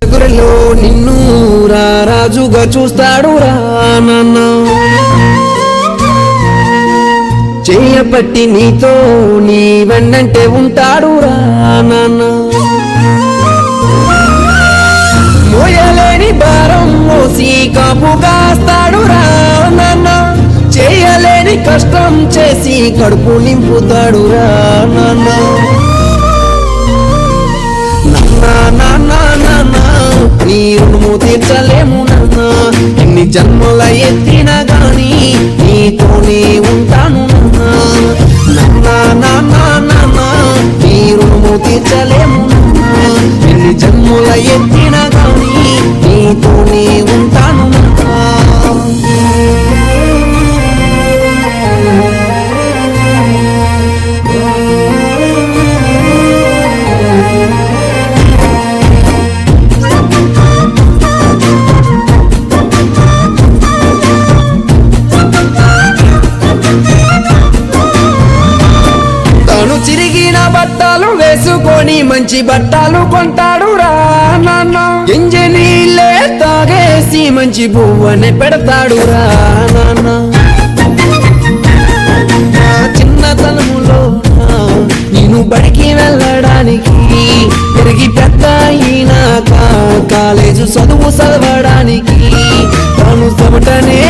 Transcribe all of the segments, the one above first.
గురిలో నిన్ను రాజుగా చూస్తాడు రా నాన్న, చేయపట్టి నీతో నీ వెన్నంటే ఉంటాడు రా నాన్న, మోయలేని భారం మోసి కాపుగాస్తాడు రా నాన్న, చేయలేని కష్టం చేసి కడుపు నింపుతాడు రా నాన్న, నాన్న నాన్న నీ రుణము తీర్చలేము నాన్న, ఎన్ని జన్మల ఎత్తినా గాని నీతోనే ఉంటాను నాన్న, నాన్న నాన్న నీ రుణము తీర్చలేము నాన్న, ఎన్ని జన్మల ఎత్తినా గాని నీతోనే ఉంటాను నాన్న. చిరిగిన బట్టలు వేసుకొని మంచి బట్టలు కొంటాడు రా నాన్న, ఎంజనీళ్ళే తాగేసి మంచి పువ్వనే పెడతాడు రా నాన్న, చిన్నతనములో నేను బడికి వెళ్ళడానికి పెరిగి పెద్ద అయినాక కాలేజు చదువు చదవడానికి తాను చెమటనే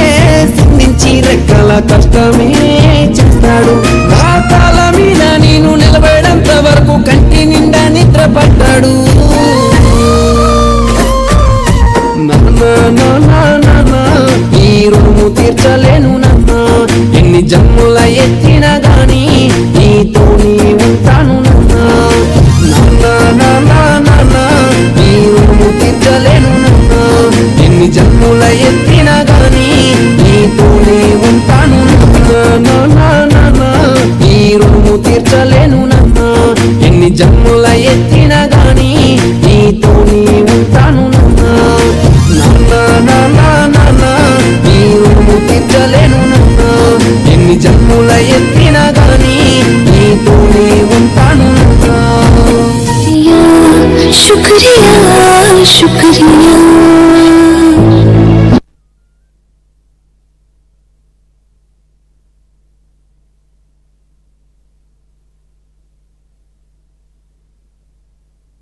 సిందించి రెక్కల కష్టమే చేస్తాడు, నా కాల మీద నేను నిలబడేంత వరకు కంటి నిండా నిద్ర పడ్డాడు, ఈ రుణము తీర్చలేను నాన్న, ఎన్ని జన్ముల ఎత్తినా గాని నీతోనే ఉంటాను నాన్న, నాన్న ఈ రుణము తీర్చలేను నాన్న, ఎన్ని జన్ముల ఎత్తినా గాని నీతోనే ఉంటాను నాన్న, ఈ రుణము తీర్చలేను నాన్న, ఎన్ని జన్ముల ఎత్తినా గాని నీతోనే ఉంటాను నాన్న, ఈ రుణము తీర్చలేను నాన్న, ఎన్ని జన్ముల ఎత్తినా గాని నీతోనే ఉంటాను శుక్రియా శుక్రియా